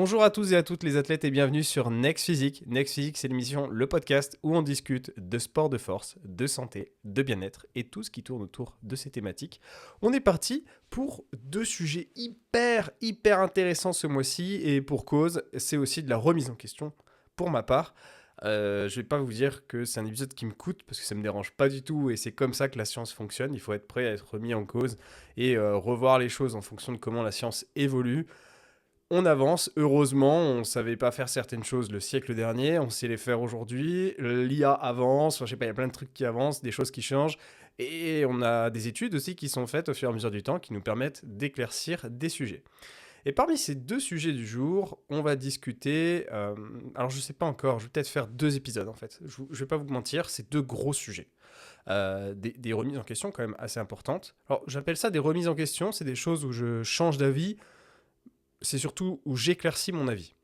Bonjour à tous et à toutes les athlètes et bienvenue sur Next Physique. Next Physique, c'est l'émission, le podcast où on discute de sport de force, de santé, de bien-être et tout ce qui tourne autour de ces thématiques. On est parti pour deux sujets hyper intéressants ce mois-ci et pour cause, c'est aussi de la remise en question pour ma part. Je vais pas vous dire que c'est un épisode qui me coûte parce que ça me dérange pas du tout et c'est comme ça que la science fonctionne. Il faut être prêt à être remis en cause et revoir les choses en fonction de comment la science évolue. On avance, heureusement, on ne savait pas faire certaines choses le siècle dernier, on sait les faire aujourd'hui, l'IA avance, enfin, je sais pas, il y a plein de trucs qui avancent, des choses qui changent, et on a des études aussi qui sont faites au fur et à mesure du temps qui nous permettent d'éclaircir des sujets. Et parmi ces deux sujets du jour, on va discuter, alors je sais pas encore, je vais peut-être faire 2 épisodes en fait, je vais pas vous mentir, c'est 2 gros sujets. Des remises en question quand même assez importantes. Alors j'appelle ça des remises en question, c'est des choses où je change d'avis, c'est surtout où j'éclaircis mon avis.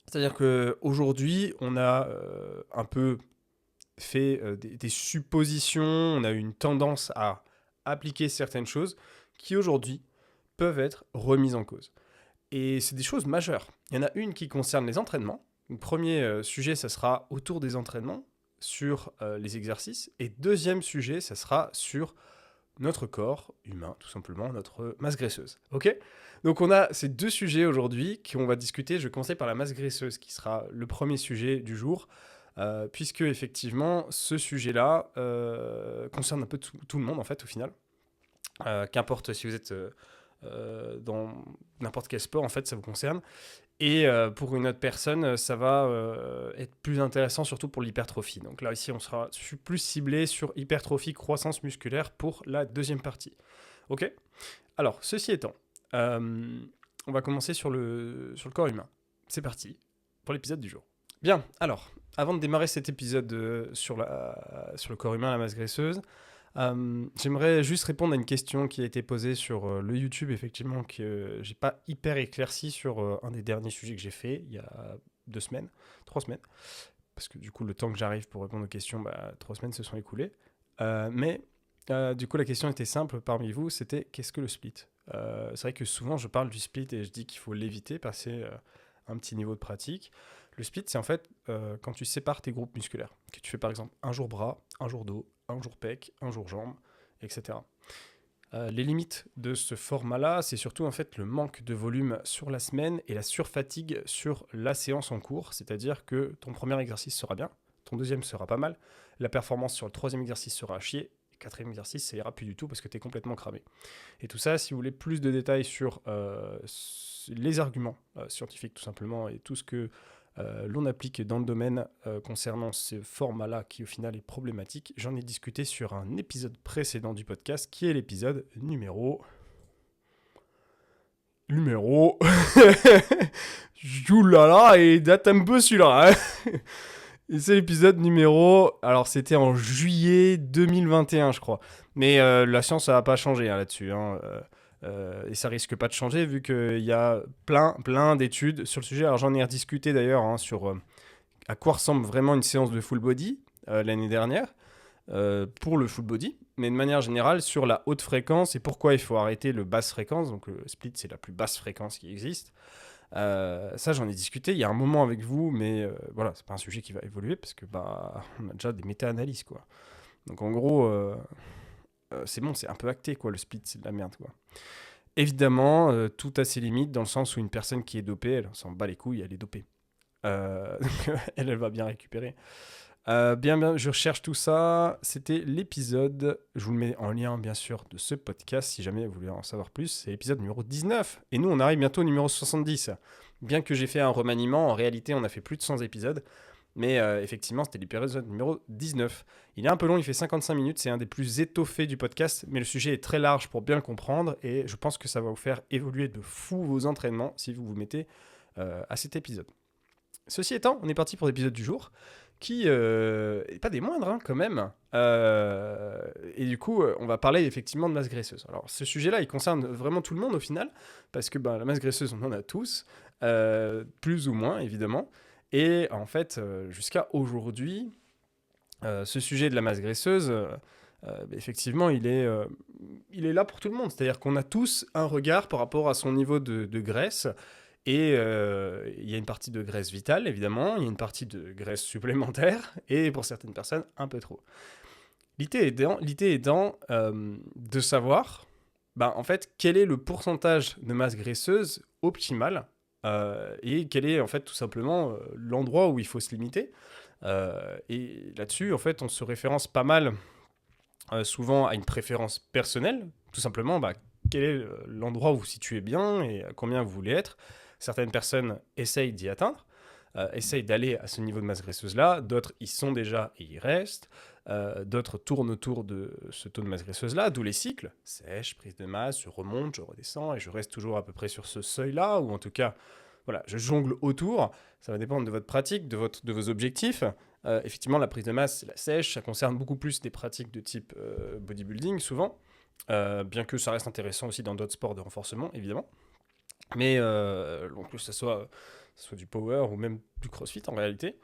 C'est-à-dire qu'aujourd'hui, on a un peu fait des suppositions, on a eu une tendance à appliquer certaines choses qui aujourd'hui peuvent être remises en cause. Et c'est des choses majeures. Il y en a une qui concerne les entraînements. Le premier sujet, ça sera autour des entraînements, sur les exercices. Et deuxième sujet, ça sera sur notre corps humain, tout simplement, notre masse graisseuse. Ok ? Donc on a ces deux sujets aujourd'hui qu'on va discuter. Je vais commencer par la masse graisseuse, qui sera le premier sujet du jour, puisque effectivement, ce sujet-là concerne un peu tout le monde, en fait, au final. Qu'importe si vous êtes dans n'importe quel sport, en fait, ça vous concerne. Et pour une autre personne, ça va être plus intéressant, surtout pour l'hypertrophie. Donc là, ici, on sera plus ciblé sur hypertrophie, croissance musculaire pour la deuxième partie. Ok ? Alors, ceci étant, on va commencer sur le corps humain. C'est parti pour l'épisode du jour. Bien, alors, avant de démarrer cet épisode sur le corps humain, la masse graisseuse, j'aimerais juste répondre à une question qui a été posée sur le YouTube, effectivement, que j'ai pas hyper éclairci sur un des derniers sujets que j'ai fait il y a 3 semaines, parce que du coup, le temps que j'arrive pour répondre aux questions, 3 semaines se sont écoulées. Mais du coup, la question était simple parmi vous, c'était qu'est-ce que le split ? C'est vrai que souvent, je parle du split et je dis qu'il faut l'éviter, passer un petit niveau de pratique. Le split, c'est en fait quand tu sépares tes groupes musculaires, que tu fais par exemple un jour bras, un jour dos, un jour pec, un jour jambes, etc. Les limites de ce format-là, c'est surtout en fait le manque de volume sur la semaine et la surfatigue sur la séance en cours, c'est-à-dire que ton premier exercice sera bien, ton deuxième sera pas mal, la performance sur le troisième exercice sera à chier, et le quatrième exercice ça ira plus du tout parce que tu es complètement cramé. Et tout ça, si vous voulez plus de détails sur les arguments scientifiques tout simplement et tout ce que l'on applique dans le domaine concernant ce format-là qui au final est problématique. J'en ai discuté sur un épisode précédent du podcast qui est l'épisode numéro... Joulala, et date un peu celui-là. Hein. Et c'est l'épisode numéro... Alors c'était en juillet 2021 je crois. Mais la science ça n'a pas changé là-dessus. Et ça risque pas de changer vu qu'il y a plein d'études sur le sujet. Alors j'en ai rediscuté d'ailleurs sur à quoi ressemble vraiment une séance de full body l'année dernière pour le full body, mais de manière générale sur la haute fréquence et pourquoi il faut arrêter le basse fréquence. Donc le split c'est la plus basse fréquence qui existe. Ça j'en ai discuté il y a un moment avec vous, mais voilà, c'est pas un sujet qui va évoluer parce que on a déjà des méta-analyses quoi. Donc en gros c'est bon, c'est un peu acté quoi, le split c'est de la merde quoi. Évidemment, tout a ses limites dans le sens où une personne qui est dopée, elle s'en bat les couilles, elle est dopée. Elle va bien récupérer. Bien, je recherche tout ça. C'était l'épisode, je vous le mets en lien bien sûr de ce podcast si jamais vous voulez en savoir plus. C'est l'épisode numéro 19. Et nous, on arrive bientôt au numéro 70. Bien que j'ai fait un remaniement, en réalité, on a fait plus de 100 épisodes. Mais effectivement, c'était l'épisode numéro 19. Il est un peu long, il fait 55 minutes. C'est un des plus étoffés du podcast. Mais le sujet est très large pour bien le comprendre. Et je pense que ça va vous faire évoluer de fou vos entraînements si vous vous mettez à cet épisode. Ceci étant, on est parti pour l'épisode du jour, qui n'est pas des moindres quand même. Et du coup, on va parler effectivement de masse graisseuse. Alors ce sujet-là, il concerne vraiment tout le monde au final, parce que la masse graisseuse, on en a tous, plus ou moins évidemment. Et en fait, jusqu'à aujourd'hui, ce sujet de la masse graisseuse, effectivement, il est là pour tout le monde. C'est-à-dire qu'on a tous un regard par rapport à son niveau de graisse. Et il y a une partie de graisse vitale, évidemment, il y a une partie de graisse supplémentaire, et pour certaines personnes, un peu trop. L'idée étant de savoir, en fait, quel est le pourcentage de masse graisseuse optimal, et quel est, en fait, tout simplement l'endroit où il faut se limiter. Et là-dessus, en fait, on se référence pas mal souvent à une préférence personnelle, tout simplement, quel est l'endroit où vous vous situez bien et à combien vous voulez être. Certaines personnes essayent d'y atteindre, essayent d'aller à ce niveau de masse graisseuse-là, d'autres y sont déjà et y restent, d'autres tournent autour de ce taux de masse graisseuse-là, d'où les cycles, sèche, prise de masse, je remonte, je redescends, et je reste toujours à peu près sur ce seuil-là, ou en tout cas, voilà, je jongle autour, ça va dépendre de votre pratique, de vos objectifs. Effectivement, la prise de masse, c'est la sèche, ça concerne beaucoup plus des pratiques de type bodybuilding, souvent, bien que ça reste intéressant aussi dans d'autres sports de renforcement, évidemment. Mais donc, que ce soit du power ou même du crossfit en réalité,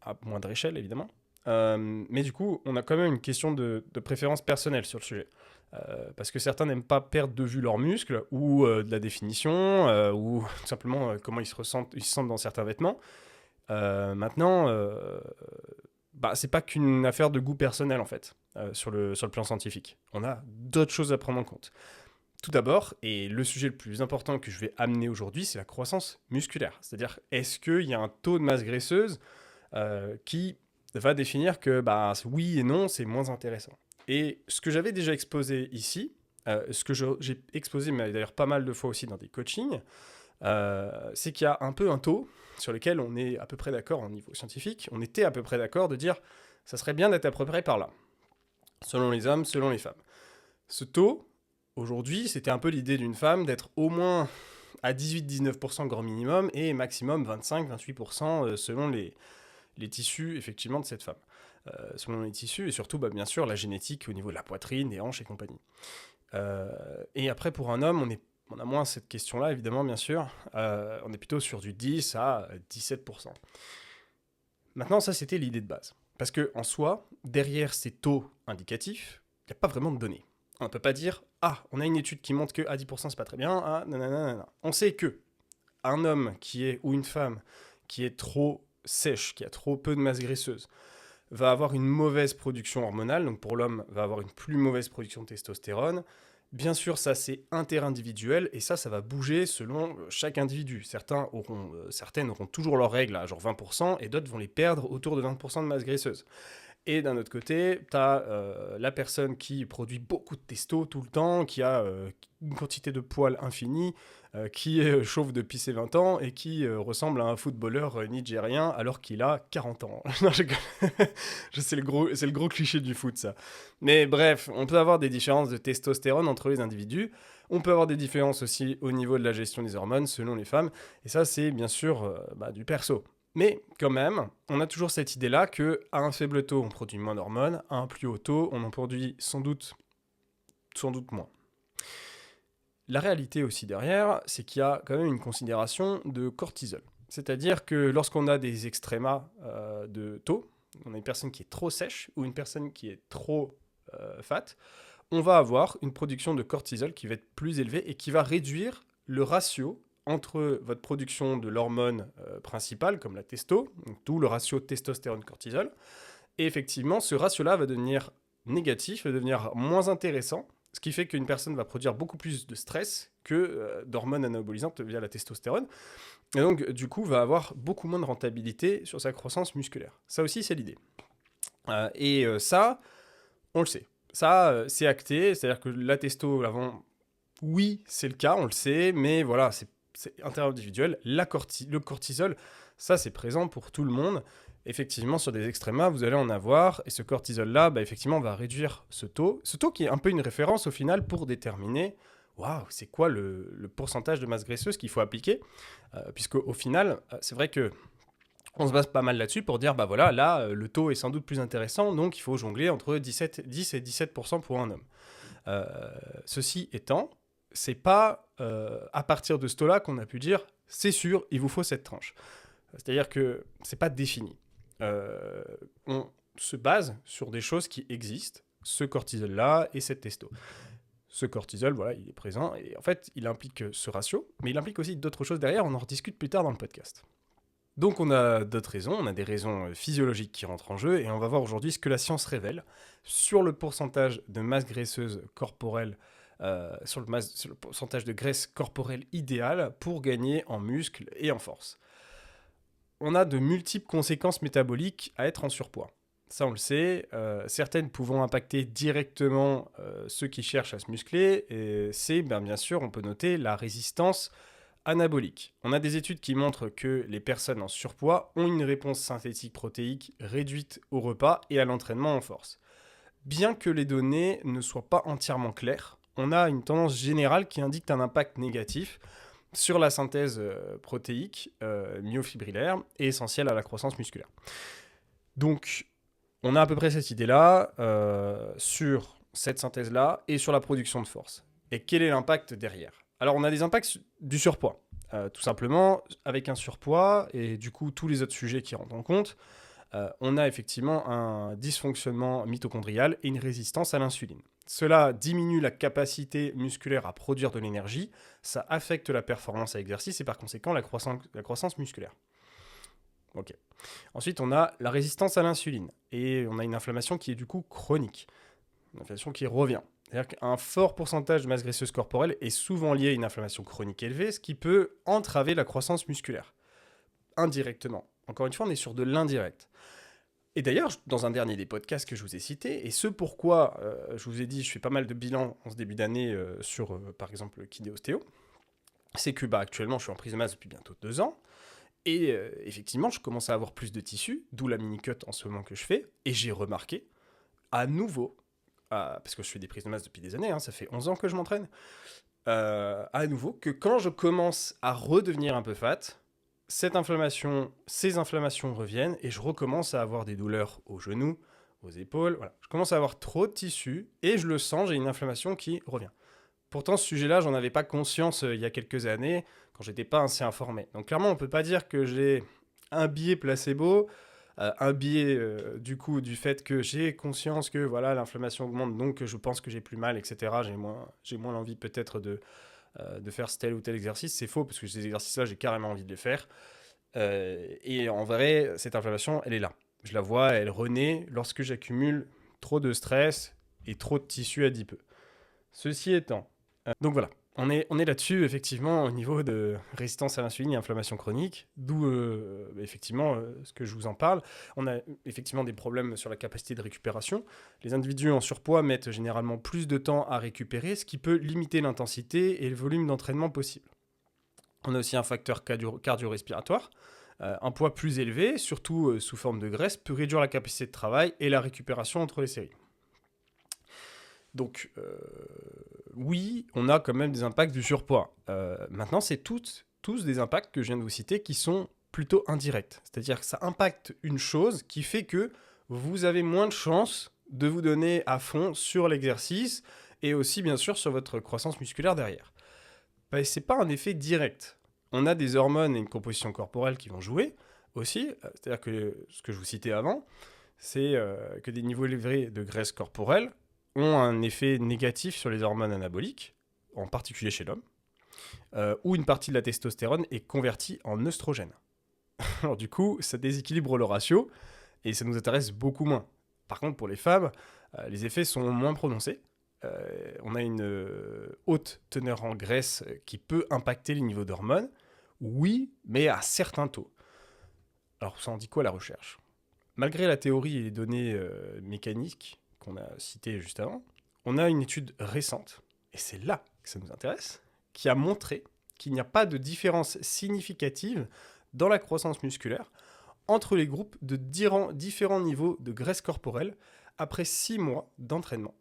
à moindre échelle évidemment. Mais du coup, on a quand même une question de préférence personnelle sur le sujet. Parce que certains n'aiment pas perdre de vue leurs muscles ou de la définition ou tout simplement comment ils se sentent dans certains vêtements. Maintenant, c'est pas qu'une affaire de goût personnel en fait sur le plan scientifique. On a d'autres choses à prendre en compte. Tout d'abord, et le sujet le plus important que je vais amener aujourd'hui, c'est la croissance musculaire. C'est-à-dire, est-ce qu'il y a un taux de masse graisseuse qui va définir que oui et non, c'est moins intéressant. Et ce que j'avais déjà exposé ici, ce que j'ai exposé mais d'ailleurs pas mal de fois aussi dans des coachings, c'est qu'il y a un peu un taux sur lequel on est à peu près d'accord au niveau scientifique. On était à peu près d'accord de dire ça serait bien d'être à peu près par là, selon les hommes, selon les femmes. Ce taux, aujourd'hui, c'était un peu l'idée d'une femme d'être au moins à 18-19% grand minimum et maximum 25-28% selon les tissus effectivement de cette femme. Selon les tissus et surtout bien sûr la génétique au niveau de la poitrine, des hanches et compagnie. Et après pour un homme, on a moins cette question-là évidemment bien sûr. On est plutôt sur du 10 à 17%. Maintenant ça c'était l'idée de base. Parce que en soi, derrière ces taux indicatifs, il n'y a pas vraiment de données. On ne peut pas dire « Ah, on a une étude qui montre que à 10% c'est pas très bien, ah, nanana. » On sait que un homme ou une femme qui est trop sèche, qui a trop peu de masse graisseuse, va avoir une mauvaise production hormonale, donc pour l'homme, va avoir une plus mauvaise production de testostérone. Bien sûr, ça c'est interindividuel, et ça va bouger selon chaque individu. Certaines auront toujours leurs règles à genre 20%, et d'autres vont les perdre autour de 20% de masse graisseuse. Et d'un autre côté, tu as la personne qui produit beaucoup de testo tout le temps, qui a une quantité de poils infinie, qui est chauve depuis ses 20 ans et qui ressemble à un footballeur nigérien alors qu'il a 40 ans. Non, c'est le gros cliché du foot, ça. Mais bref, on peut avoir des différences de testostérone entre les individus. On peut avoir des différences aussi au niveau de la gestion des hormones selon les femmes. Et ça, c'est bien sûr du perso. Mais quand même, on a toujours cette idée-là qu'à un faible taux, on produit moins d'hormones, à un plus haut taux, on en produit sans doute moins. La réalité aussi derrière, c'est qu'il y a quand même une considération de cortisol. C'est-à-dire que lorsqu'on a des extrémas de taux, on a une personne qui est trop sèche ou une personne qui est trop fat, on va avoir une production de cortisol qui va être plus élevée et qui va réduire le ratio entre votre production de l'hormone principale, comme la testo, donc tout le ratio testostérone-cortisol, et effectivement, ce ratio-là va devenir négatif, va devenir moins intéressant, ce qui fait qu'une personne va produire beaucoup plus de stress que d'hormones anabolisantes via la testostérone, et donc du coup va avoir beaucoup moins de rentabilité sur sa croissance musculaire. Ça aussi, c'est l'idée. Ça, on le sait. Ça, c'est acté, c'est-à-dire que la testo, avant, oui, c'est le cas, on le sait, mais voilà, c'est interindividuel. Le cortisol, ça, c'est présent pour tout le monde. Effectivement, sur des extrémas, vous allez en avoir, et ce cortisol-là, effectivement, va réduire ce taux. Ce taux qui est un peu une référence, au final, pour déterminer, waouh, c'est quoi le pourcentage de masse graisseuse qu'il faut appliquer, puisque au final, c'est vrai que on se base pas mal là-dessus pour dire, voilà, là, le taux est sans doute plus intéressant, donc il faut jongler entre 10 et 17% pour un homme. Ceci étant, c'est pas à partir de ce taux-là qu'on a pu dire, c'est sûr, il vous faut cette tranche. C'est-à-dire que c'est pas défini. On se base sur des choses qui existent, ce cortisol-là et cette testo. ce cortisol, voilà, il est présent, et en fait, il implique ce ratio, mais il implique aussi d'autres choses derrière, on en rediscute plus tard dans le podcast. Donc on a d'autres raisons, on a des raisons physiologiques qui rentrent en jeu, et on va voir aujourd'hui ce que la science révèle sur le pourcentage de masse graisseuse corporelle, sur le pourcentage de graisse corporelle idéal pour gagner en muscles et en force. On a de multiples conséquences métaboliques à être en surpoids. Ça, on le sait. Certaines pouvant impacter directement ceux qui cherchent à se muscler. Et c'est, bien sûr, on peut noter la résistance anabolique. On a des études qui montrent que les personnes en surpoids ont une réponse synthétique protéique réduite au repas et à l'entraînement en force. Bien que les données ne soient pas entièrement claires, on a une tendance générale qui indique un impact négatif sur la synthèse protéique myofibrillaire et essentielle à la croissance musculaire. Donc, on a à peu près cette idée-là sur cette synthèse-là et sur la production de force. Et quel est l'impact derrière ? Alors, on a des impacts du surpoids. Tout simplement, avec un surpoids et du coup tous les autres sujets qui rentrent en compte, on a effectivement un dysfonctionnement mitochondrial et une résistance à l'insuline. Cela diminue la capacité musculaire à produire de l'énergie, ça affecte la performance à l'exercice et par conséquent la croissance musculaire. Ok. Ensuite, on a la résistance à l'insuline et on a une inflammation qui est du coup chronique, une inflammation qui revient. C'est-à-dire qu'un fort pourcentage de masse graisseuse corporelle est souvent lié à une inflammation chronique élevée, ce qui peut entraver la croissance musculaire, indirectement. Encore une fois, on est sur de l'indirect. Et d'ailleurs, dans un dernier des podcasts que je vous ai cité, et ce pourquoi je vous ai dit, je fais pas mal de bilans en ce début d'année sur, par exemple, le kiné-ostéo, c'est que actuellement, je suis en prise de masse depuis bientôt 2 ans, et effectivement, je commence à avoir plus de tissu, d'où la mini-cut en ce moment que je fais, et j'ai remarqué, à nouveau, parce que je fais des prises de masse depuis des années, ça fait 11 ans que je m'entraîne, à nouveau, que quand je commence à redevenir un peu fat, ces inflammations reviennent et je recommence à avoir des douleurs aux genoux, aux épaules. Voilà. Je commence à avoir trop de tissu et je le sens, j'ai une inflammation qui revient. Pourtant, ce sujet-là, j'en avais pas conscience il y a quelques années quand j'étais pas assez informé. Donc clairement, on peut pas dire que j'ai un biais placebo, un biais du coup du fait que j'ai conscience que voilà l'inflammation augmente, donc je pense que j'ai plus mal, etc. J'ai moins l'envie peut-être de faire tel ou tel exercice. C'est faux, parce que ces exercices-là, j'ai carrément envie de les faire. Et en vrai, cette inflammation, elle est là. Je la vois, elle renaît lorsque j'accumule trop de stress et trop de tissu adipeux. Ceci étant, donc voilà, on est là-dessus, effectivement, au niveau de résistance à l'insuline et inflammation chronique, d'où, effectivement, ce que je vous en parle. On a effectivement des problèmes sur la capacité de récupération. Les individus en surpoids mettent généralement plus de temps à récupérer, ce qui peut limiter l'intensité et le volume d'entraînement possible. On a aussi un facteur cardio-respiratoire. Un poids plus élevé, surtout sous forme de graisse, peut réduire la capacité de travail et la récupération entre les séries. Donc, oui, on a quand même des impacts du surpoids. Maintenant, c'est tous des impacts que je viens de vous citer qui sont plutôt indirects. C'est-à-dire que ça impacte une chose qui fait que vous avez moins de chances de vous donner à fond sur l'exercice et aussi, bien sûr, sur votre croissance musculaire derrière. Ce n'est pas un effet direct. On a des hormones et une composition corporelle qui vont jouer aussi. C'est-à-dire que ce que je vous citais avant, c'est que des niveaux élevés de graisse corporelle ont un effet négatif sur les hormones anaboliques, en particulier chez l'homme, où une partie de la testostérone est convertie en œstrogène. Alors du coup, ça déséquilibre le ratio et ça nous intéresse beaucoup moins. Par contre, pour les femmes, les effets sont moins prononcés. On a une haute teneur en graisse qui peut impacter les niveaux d'hormones, oui, mais à certains taux. Alors ça en dit quoi la recherche ? Malgré la théorie et les données mécaniques qu'on a citées juste avant, on a une étude récente, et c'est là que ça nous intéresse, qui a montré qu'il n'y a pas de différence significative dans la croissance musculaire entre les groupes de différents niveaux de graisse corporelle après 6 mois d'entraînement.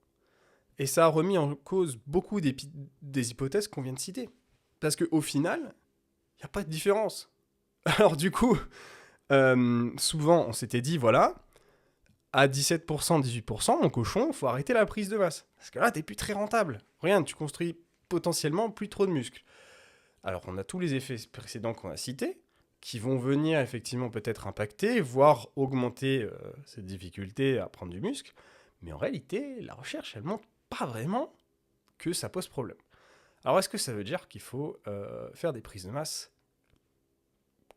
Et ça a remis en cause beaucoup des hypothèses qu'on vient de citer. Parce qu'au final, il n'y a pas de différence. Alors du coup, souvent on s'était dit, voilà, à 17%, 18%, mon cochon, il faut arrêter la prise de masse. Parce que là, t'es plus très rentable. Regarde, tu construis potentiellement plus trop de muscles. Alors on a tous les effets précédents qu'on a cités, qui vont venir effectivement peut-être impacter, voire augmenter cette difficulté à prendre du muscle. Mais en réalité, la recherche, elle montre pas vraiment que ça pose problème. Alors, est-ce que ça veut dire qu'il faut faire des prises de masse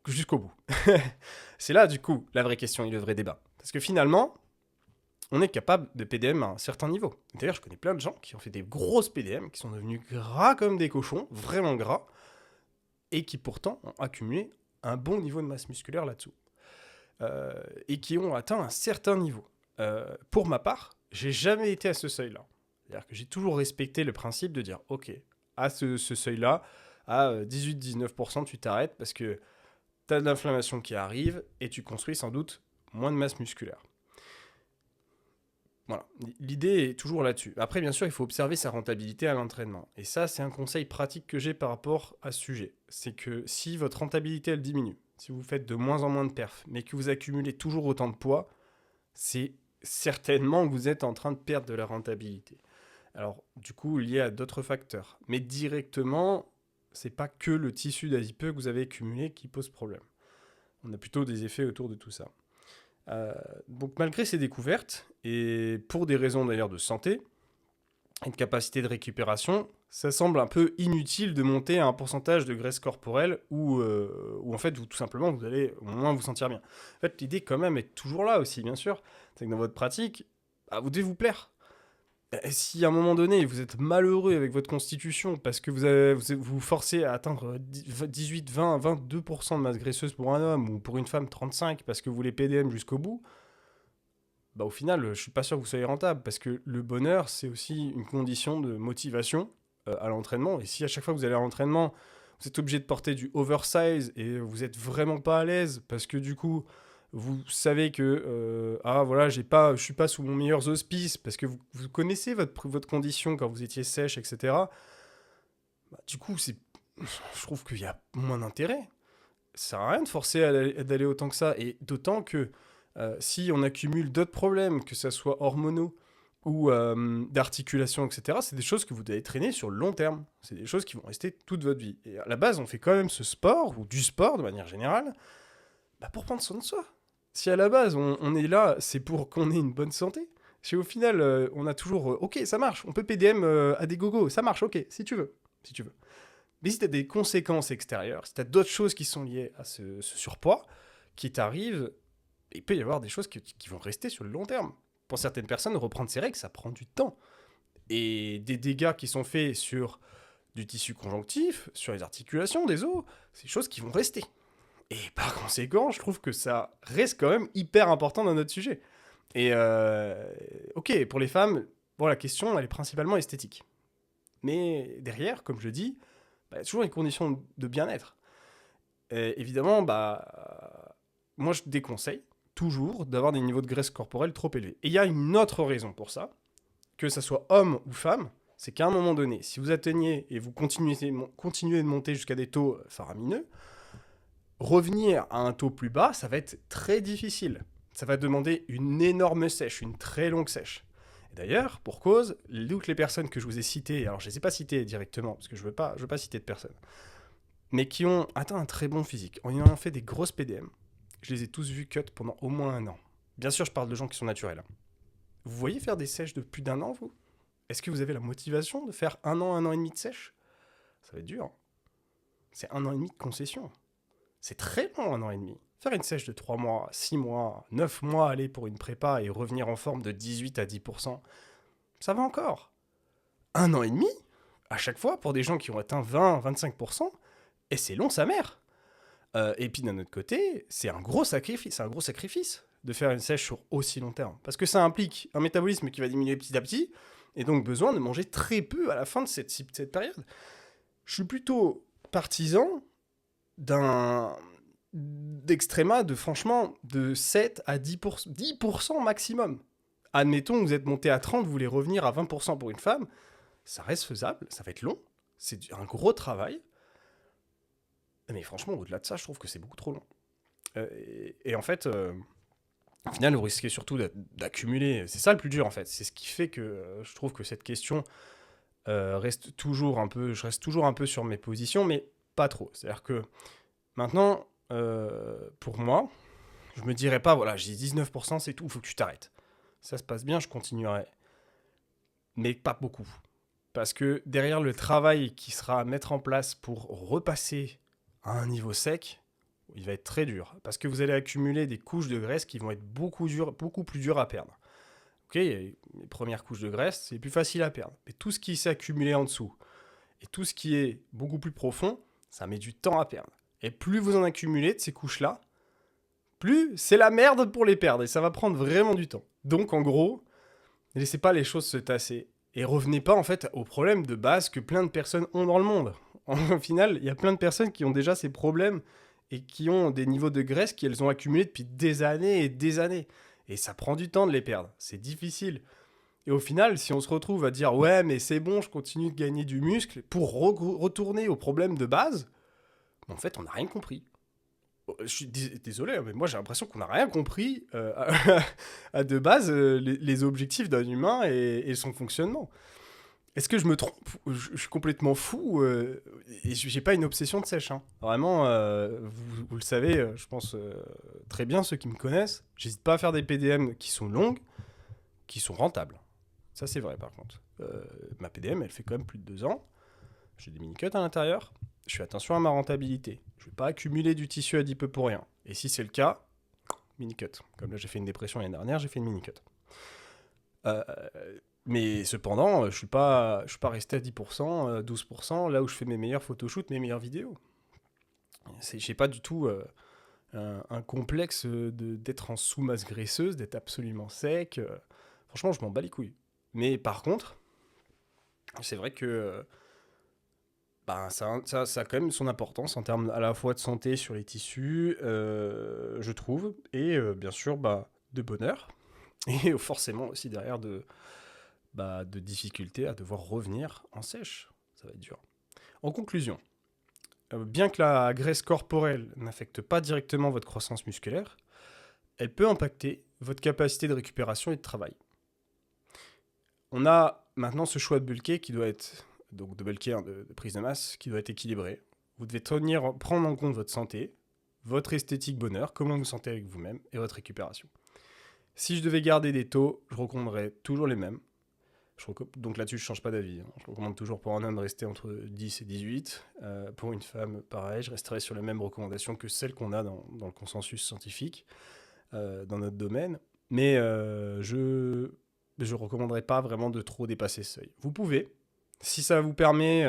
jusqu'au bout? C'est là, du coup, la vraie question et le vrai débat. Parce que finalement, on est capable de PDM à un certain niveau. D'ailleurs, je connais plein de gens qui ont fait des grosses PDM, qui sont devenus gras comme des cochons, vraiment gras, et qui pourtant ont accumulé un bon niveau de masse musculaire là-dessous. Et qui ont atteint un certain niveau. Pour ma part, j'ai jamais été à ce seuil-là. C'est-à-dire que j'ai toujours respecté le principe de dire, ok, à ce seuil-là, à 18-19%, tu t'arrêtes parce que tu as de l'inflammation qui arrive et tu construis sans doute moins de masse musculaire. Voilà, l'idée est toujours là-dessus. Après, bien sûr, il faut observer sa rentabilité à l'entraînement. Et ça, c'est un conseil pratique que j'ai par rapport à ce sujet. C'est que si votre rentabilité, elle diminue, si vous faites de moins en moins de perfs, mais que vous accumulez toujours autant de poids, c'est certainement que vous êtes en train de perdre de la rentabilité. Alors, du coup, lié à d'autres facteurs. Mais directement, c'est pas que le tissu adipeux que vous avez accumulé qui pose problème. On a plutôt des effets autour de tout ça. Donc, malgré ces découvertes, et pour des raisons d'ailleurs de santé et de capacité de récupération, ça semble un peu inutile de monter à un pourcentage de graisse corporelle où en fait, tout simplement, vous allez au moins vous sentir bien. En fait, l'idée quand même est toujours là aussi, bien sûr. C'est que dans votre pratique, vous devez vous plaire. Et si à un moment donné, vous êtes malheureux avec votre constitution parce que vous forcez à atteindre 18, 20, 22% de masse graisseuse pour un homme ou pour une femme 35 parce que vous voulez PDM jusqu'au bout, au final, je suis pas sûr que vous soyez rentable parce que le bonheur, c'est aussi une condition de motivation à l'entraînement. Et si à chaque fois que vous allez à l'entraînement, vous êtes obligé de porter du oversize et vous êtes vraiment pas à l'aise parce que du coup, vous savez que je suis pas sous mon meilleur auspice parce que vous connaissez votre condition quand vous étiez sèche, etc. Du coup, je trouve qu'il y a moins d'intérêt. Ça sert à rien de forcer d'aller autant que ça. Et d'autant que si on accumule d'autres problèmes, que ce soit hormonaux ou d'articulation, etc., c'est des choses que vous devez traîner sur le long terme. C'est des choses qui vont rester toute votre vie. Et à la base, on fait quand même ce sport, ou du sport de manière générale, pour prendre soin de soi. Si à la base, on est là, c'est pour qu'on ait une bonne santé. Si au final, on a toujours... ok, ça marche, on peut PDM à des gogos, ça marche, ok, si tu veux. Si tu veux. Mais si tu as des conséquences extérieures, si tu as d'autres choses qui sont liées à ce surpoids, qui t'arrivent, il peut y avoir des choses qui vont rester sur le long terme. Pour certaines personnes, reprendre ses règles, ça prend du temps. Et des dégâts qui sont faits sur du tissu conjonctif, sur les articulations, des os, c'est des choses qui vont rester. Et par conséquent, je trouve que ça reste quand même hyper important dans notre sujet. Et ok, pour les femmes, la question, elle est principalement esthétique. Mais derrière, comme je dis, il y a toujours une condition de bien-être. Et évidemment, moi je déconseille toujours d'avoir des niveaux de graisse corporelle trop élevés. Et il y a une autre raison pour ça, que ça soit homme ou femme, c'est qu'à un moment donné, si vous atteignez et vous continuez de monter jusqu'à des taux faramineux, revenir à un taux plus bas, ça va être très difficile. Ça va demander une énorme sèche, une très longue sèche. Et d'ailleurs, pour cause, toutes les personnes que je vous ai citées, alors je ne les ai pas citées directement, parce que je ne veux pas citer de personnes, mais qui ont atteint un très bon physique, en ayant fait des grosses PDM, je les ai tous vus cut pendant au moins 1 an. Bien sûr, je parle de gens qui sont naturels. Vous voyez faire des sèches de plus d'1 an, vous? Est-ce que vous avez la motivation de faire 1 an et demi de sèche? Ça va être dur. C'est 1 an et demi de concession. C'est très long, 1 an et demi. Faire une sèche de 3 mois, 6 mois, 9 mois, aller pour une prépa et revenir en forme de 18 à 10%, ça va encore. 1 an et demi, à chaque fois, pour des gens qui ont atteint 20, 25%, et c'est long, sa mère. Et puis d'un autre côté, c'est un gros sacrifice de faire une sèche sur aussi long terme. Parce que ça implique un métabolisme qui va diminuer petit à petit, et donc besoin de manger très peu à la fin de cette période. Je suis plutôt partisan d'extréma franchement de 7 à 10% maximum. Admettons que vous êtes monté à 30, vous voulez revenir à 20% pour une femme, ça reste faisable, ça va être long, c'est un gros travail. Mais franchement, au-delà de ça, je trouve que c'est beaucoup trop long. Et en fait, au final, vous risquez surtout d'accumuler. C'est ça le plus dur, en fait. C'est ce qui fait que je trouve que cette question je reste toujours un peu sur mes positions, mais pas trop. C'est-à-dire que maintenant, pour moi, je me dirais pas, voilà, j'ai 19%, c'est tout, il faut que tu t'arrêtes. Ça se passe bien, je continuerai. Mais pas beaucoup. Parce que derrière le travail qui sera à mettre en place pour repasser à un niveau sec, il va être très dur. Parce que vous allez accumuler des couches de graisse qui vont être beaucoup plus dures à perdre. Ok, les premières couches de graisse, c'est plus facile à perdre. Mais tout ce qui s'est accumulé en dessous et tout ce qui est beaucoup plus profond, ça met du temps à perdre. Et plus vous en accumulez de ces couches-là, plus c'est la merde pour les perdre. Et ça va prendre vraiment du temps. Donc en gros, ne laissez pas les choses se tasser. Et revenez pas en fait au problème de base que plein de personnes ont dans le monde. Au final, il y a plein de personnes qui ont déjà ces problèmes et qui ont des niveaux de graisse qu'elles ont accumulés depuis des années et des années. Et ça prend du temps de les perdre. C'est difficile. Et au final, si on se retrouve à dire ouais, mais c'est bon, je continue de gagner du muscle pour retourner au problème de base, en fait, on n'a rien compris. Je suis désolé, mais moi j'ai l'impression qu'on n'a rien compris à de base les objectifs d'un humain et son fonctionnement. Est-ce que je me trompe? Je suis complètement fou et j'ai pas une obsession de sèche. Hein. Vraiment, vous le savez, je pense très bien ceux qui me connaissent. J'hésite pas à faire des PDM qui sont longues, qui sont rentables. Ça c'est vrai par contre. Ma PDM elle fait quand même plus de 2 ans. J'ai des mini-cuts à l'intérieur. Je fais attention à ma rentabilité. Je ne vais pas accumuler du tissu adipeux pour rien. Et si c'est le cas, mini-cut. Comme là, j'ai fait une dépression l'année dernière, j'ai fait une mini-cut. Mais cependant, je ne suis pas resté à 10%, 12%, là où je fais mes meilleurs photoshoots, mes meilleures vidéos. Je n'ai pas du tout un complexe d'être en sous-masse graisseuse, d'être absolument sec. Franchement, je m'en bats les couilles. Mais par contre, c'est vrai que... ça a quand même son importance en termes à la fois de santé sur les tissus, je trouve, et bien sûr de bonheur, et forcément aussi derrière de difficulté à devoir revenir en sèche. Ça va être dur. En conclusion, bien que la graisse corporelle n'affecte pas directement votre croissance musculaire, elle peut impacter votre capacité de récupération et de travail. On a maintenant ce choix de bulker qui doit être... donc de bulker, de prise de masse, qui doit être équilibré. Vous devez prendre en compte votre santé, votre esthétique bonheur, comment vous vous sentez avec vous-même, et votre récupération. Si je devais garder des taux, je recommanderais toujours les mêmes. Donc là-dessus, je ne change pas d'avis. Hein. Je recommande toujours pour un homme de rester entre 10 et 18. Pour une femme, pareil, je resterai sur les mêmes recommandations que celles qu'on a dans le consensus scientifique, dans notre domaine. Mais je ne recommanderais pas vraiment de trop dépasser ce seuil. Vous pouvez, si ça vous permet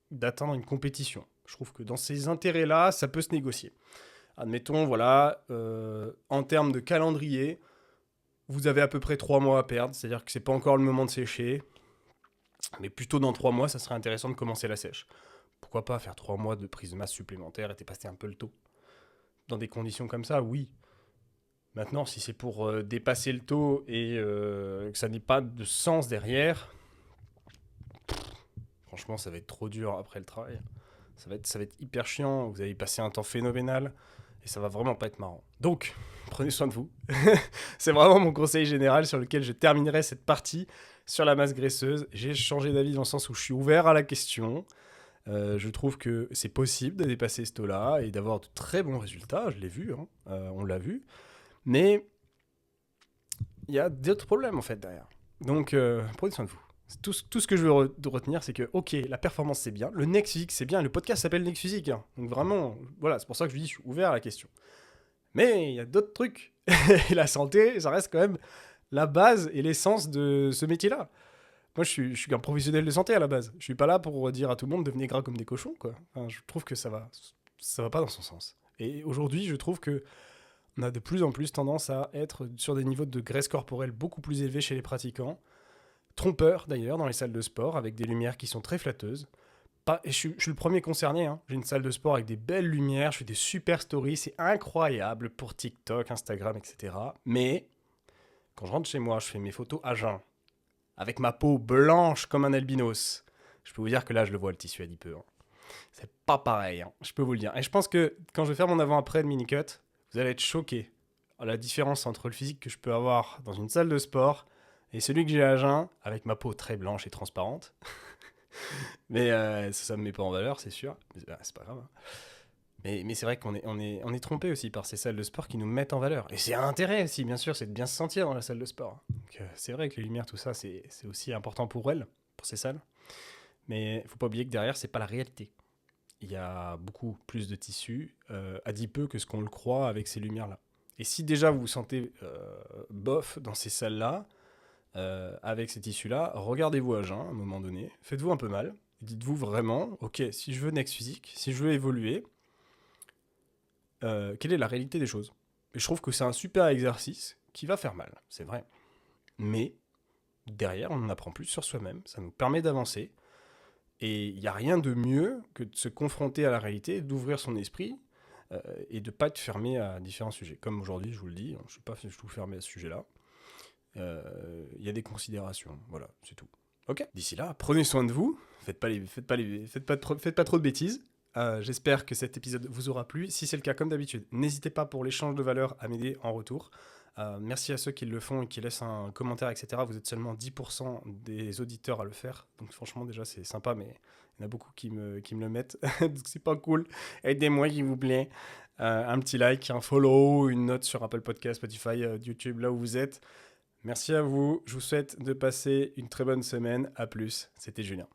d'atteindre une compétition. Je trouve que dans ces intérêts-là, ça peut se négocier. Admettons, voilà, en termes de calendrier, vous avez à peu près 3 mois à perdre, c'est-à-dire que c'est pas encore le moment de sécher, mais plutôt dans 3 mois, ça serait intéressant de commencer la sèche. Pourquoi pas faire 3 mois de prise de masse supplémentaire et dépasser un peu le taux? Dans des conditions comme ça, oui. Maintenant, si c'est pour dépasser le taux et que ça n'ait pas de sens derrière, franchement, ça va être trop dur après le travail. Ça va être hyper chiant, vous allez passer un temps phénoménal et ça va vraiment pas être marrant. Donc, prenez soin de vous. C'est vraiment mon conseil général sur lequel je terminerai cette partie sur la masse graisseuse. J'ai changé d'avis dans le sens où je suis ouvert à la question. Je trouve que c'est possible de dépasser ce taux-là et d'avoir de très bons résultats. Je l'ai vu, hein. On l'a vu. Mais il y a d'autres problèmes en fait derrière. Donc, prenez soin de vous. Tout ce que je veux retenir, c'est que, ok, la performance c'est bien, le Next Physique c'est bien, le podcast s'appelle Next Physique. Hein. Donc vraiment, voilà, c'est pour ça que je dis, je suis ouvert à la question. Mais il y a d'autres trucs. Et la santé, ça reste quand même la base et l'essence de ce métier-là. Moi, je suis un professionnel de santé à la base. Je suis pas là pour dire à tout le monde devenez gras comme des cochons, quoi. Enfin, je trouve que ça va pas dans son sens. Et aujourd'hui, je trouve que on a de plus en plus tendance à être sur des niveaux de graisse corporelle beaucoup plus élevés chez les pratiquants. Trompeurs d'ailleurs dans les salles de sport avec des lumières qui sont très flatteuses. Et je suis le premier concerné, hein. J'ai une salle de sport avec des belles lumières, je fais des super stories, c'est incroyable pour TikTok, Instagram, etc. Mais quand je rentre chez moi, je fais mes photos à jeun, avec ma peau blanche comme un albinos. Je peux vous dire que là, je le vois le tissu adipeux. Hein. C'est pas pareil, hein. Je peux vous le dire. Et je pense que quand je vais faire mon avant-après de mini-cut, vous allez être choqués à la différence entre le physique que je peux avoir dans une salle de sport et celui que j'ai à jeun, avec ma peau très blanche et transparente. Mais ça me met pas en valeur, c'est sûr. Mais, c'est pas grave. Hein. Mais c'est vrai qu'on est trompé aussi par ces salles de sport qui nous mettent en valeur. Et c'est un intérêt aussi, bien sûr, c'est de bien se sentir dans la salle de sport. Donc, c'est vrai que les lumières, tout ça, c'est aussi important pour elles, pour ces salles. Mais il ne faut pas oublier que derrière, ce n'est pas la réalité. Il y a beaucoup plus de tissu adipeux que ce qu'on le croit avec ces lumières-là. Et si déjà vous vous sentez bof dans ces salles-là, avec ces tissus-là, regardez-vous à jeun à un moment donné, faites-vous un peu mal, dites-vous vraiment, ok, si je veux Next Physique, si je veux évoluer, quelle est la réalité des choses? Et je trouve que c'est un super exercice qui va faire mal, c'est vrai. Mais derrière, on en apprend plus sur soi-même, ça nous permet d'avancer. Et il n'y a rien de mieux que de se confronter à la réalité, d'ouvrir son esprit et de ne pas être fermé à différents sujets. Comme aujourd'hui, je vous le dis, je ne suis pas du tout fermé à ce sujet-là. Il y a des considérations, voilà, c'est tout. Ok. D'ici là, prenez soin de vous, faites pas trop de bêtises. J'espère que cet épisode vous aura plu. Si c'est le cas, comme d'habitude, n'hésitez pas pour l'échange de valeurs à m'aider en retour. Merci à ceux qui le font et qui laissent un commentaire, etc. Vous êtes seulement 10% des auditeurs à le faire. Donc franchement, déjà, c'est sympa, mais il y en a beaucoup qui me le mettent. Donc c'est pas cool. Aidez-moi, s'il vous plaît. Un petit like, un follow, une note sur Apple Podcast, Spotify, YouTube, là où vous êtes. Merci à vous. Je vous souhaite de passer une très bonne semaine. À plus. C'était Julien.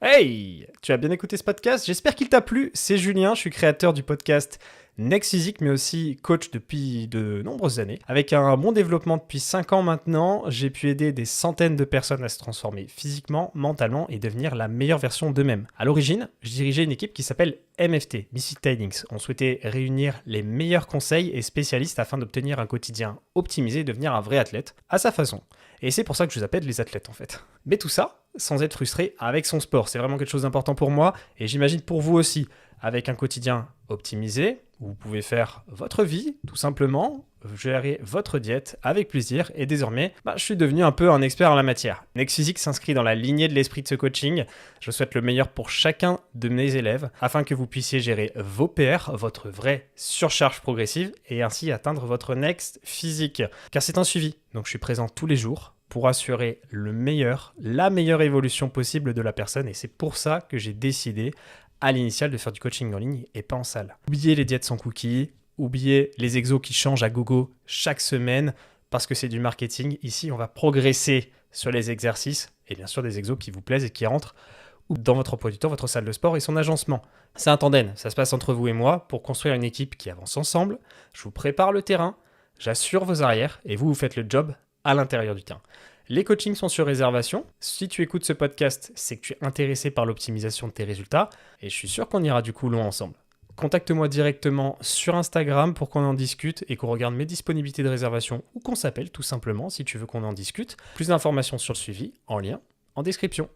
Hey! Tu as bien écouté ce podcast? J'espère qu'il t'a plu. C'est Julien, je suis créateur du podcast Next Physique, mais aussi coach depuis de nombreuses années. Avec un bon développement depuis 5 ans maintenant, j'ai pu aider des centaines de personnes à se transformer physiquement, mentalement et devenir la meilleure version d'eux-mêmes. À l'origine, je dirigeais une équipe qui s'appelle MFT, Mystic Tidings. On souhaitait réunir les meilleurs conseils et spécialistes afin d'obtenir un quotidien optimisé et devenir un vrai athlète, à sa façon. Et c'est pour ça que je vous appelle les athlètes en fait. Mais tout ça, sans être frustré avec son sport. C'est vraiment quelque chose d'important pour moi et j'imagine pour vous aussi. Avec un quotidien optimisé, vous pouvez faire votre vie, tout simplement, gérer votre diète avec plaisir et désormais, je suis devenu un peu un expert en la matière. Next Physique s'inscrit dans la lignée de l'esprit de ce coaching. Je souhaite le meilleur pour chacun de mes élèves afin que vous puissiez gérer vos PR, votre vraie surcharge progressive et ainsi atteindre votre Next Physique. Car c'est un suivi, donc je suis présent tous les jours pour assurer la meilleure évolution possible de la personne et c'est pour ça que j'ai décidé à l'initial de faire du coaching en ligne et pas en salle. Oubliez les diètes sans cookies, oubliez les exos qui changent à gogo chaque semaine parce que c'est du marketing. Ici, on va progresser sur les exercices et bien sûr des exos qui vous plaisent et qui rentrent dans votre emploi du temps, votre salle de sport et son agencement. C'est un tandem, ça se passe entre vous et moi pour construire une équipe qui avance ensemble. Je vous prépare le terrain, j'assure vos arrières et vous faites le job à l'intérieur du terrain. Les coachings sont sur réservation. Si tu écoutes ce podcast, c'est que tu es intéressé par l'optimisation de tes résultats et je suis sûr qu'on ira du coup loin ensemble. Contacte-moi directement sur Instagram pour qu'on en discute et qu'on regarde mes disponibilités de réservation ou qu'on s'appelle tout simplement si tu veux qu'on en discute. Plus d'informations sur le suivi en lien en description.